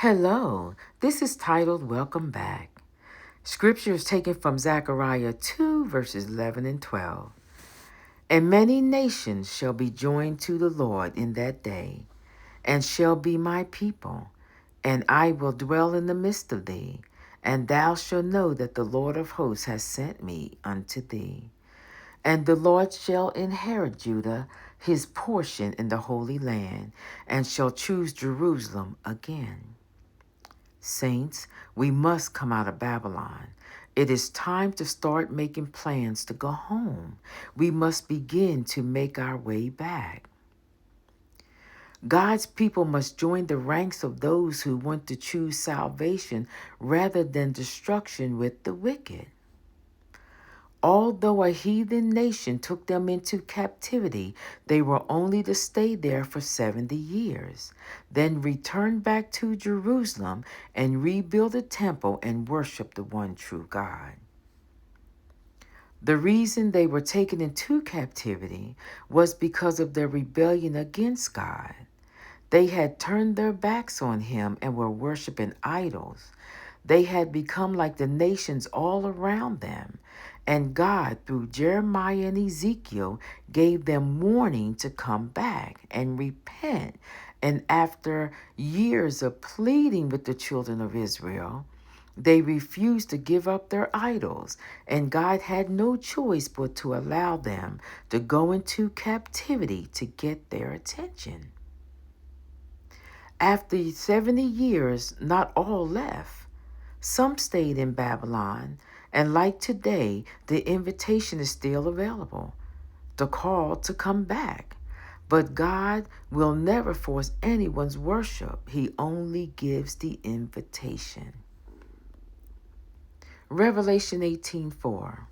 Hello, this is titled Welcome Back. Scripture is taken from Zechariah 2, verses 11 and 12. And many nations shall be joined to the Lord in that day, and shall be my people, and I will dwell in the midst of thee, and thou shalt know that the Lord of hosts has sent me unto thee. And the Lord shall inherit Judah, his portion in the Holy Land, and shall choose Jerusalem again. Saints, we must come out of Babylon. It is time to start making plans to go home. We must begin to make our way back. God's people must join the ranks of those who want to choose salvation rather than destruction with the wicked. Although a heathen nation took them into captivity, they were only to stay there for 70 years, then return back to Jerusalem and rebuild the temple and worship the one true God. The reason they were taken into captivity was because of their rebellion against God. They had turned their backs on him and were worshiping idols. They had become like the nations all around them. And God, through Jeremiah and Ezekiel, gave them warning to come back and repent. And after years of pleading with the children of Israel, they refused to give up their idols, and God had no choice but to allow them to go into captivity to get their attention. After 70 years, not all left. Some stayed in Babylon, and like today, the invitation is still available, the call to come back. But God will never force anyone's worship. He only gives the invitation. Revelation 18:4.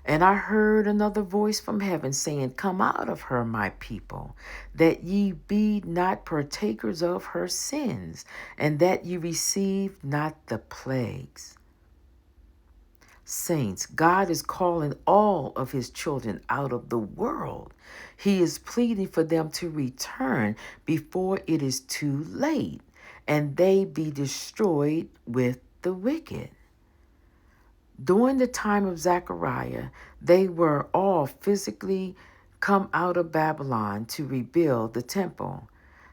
And I heard another voice from heaven saying, Come out of her, my people, that ye be not partakers of her sins, and that ye receive not the plagues. Saints, God is calling all of his children out of the world. He is pleading for them to return before it is too late, and they be destroyed with the wicked. During the time of Zechariah, they were all physically come out of Babylon to rebuild the temple.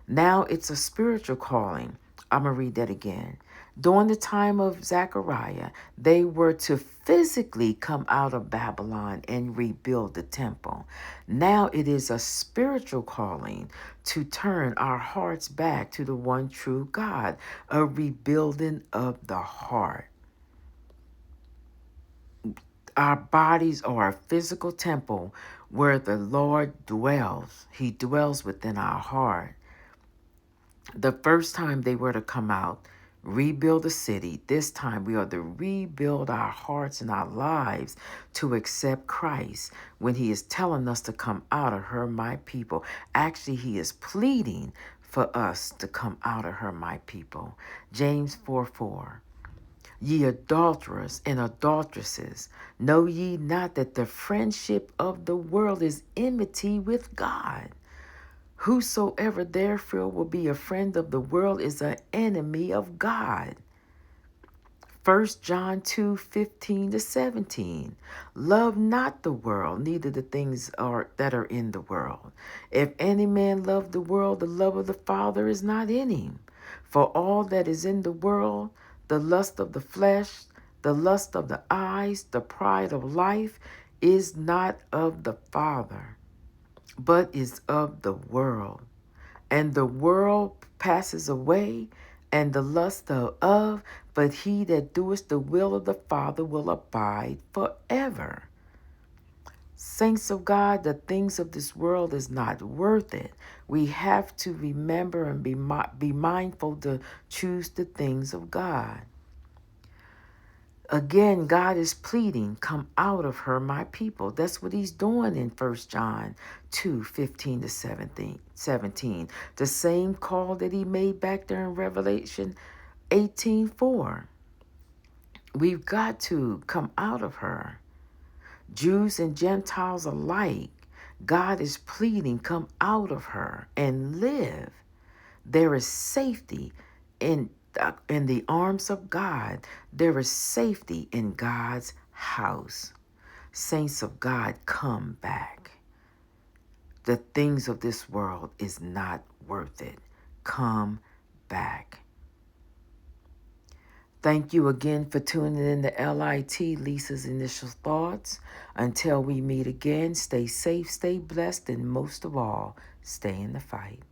Now it's a spiritual calling. I'm going to read that again. During the time of Zechariah, they were to physically come out of Babylon and rebuild the temple. Now it is a spiritual calling to turn our hearts back to the one true God, a rebuilding of the heart. Our bodies are a physical temple where the Lord dwells. He dwells within our heart. The first time they were to come out, rebuild the city. This time we are to rebuild our hearts and our lives to accept Christ when he is telling us to come out of her, my people. Actually, he is pleading for us to come out of her, my people. James 4:4. Ye adulterers and adulteresses, know ye not that the friendship of the world is enmity with God? Whosoever therefore will be a friend of the world is an enemy of God. 1 John 2:15-17. Love not the world, neither the things that are in the world. If any man love the world, the love of the Father is not in him. For all that is in the world, the lust of the flesh, the lust of the eyes, the pride of life, is not of the Father, but is of the world. And the world passes away, and the lust thereof, but he that doeth the will of the Father will abide forever. Saints of God, the things of this world is not worth it. We have to remember and be mindful to choose the things of God. Again, God is pleading, come out of her, my people. That's what he's doing in 1 John 2:15-17. The same call that he made back there in Revelation 18:4. We've got to come out of her. Jews and Gentiles alike, God is pleading, come out of her and live. There is safety in In the arms of God, there is safety in God's house. Saints of God, come back. The things of this world is not worth it. Come back. Thank you again for tuning in to LIT, Lisa's Initial Thoughts. Until we meet again, stay safe, stay blessed, and most of all, stay in the fight.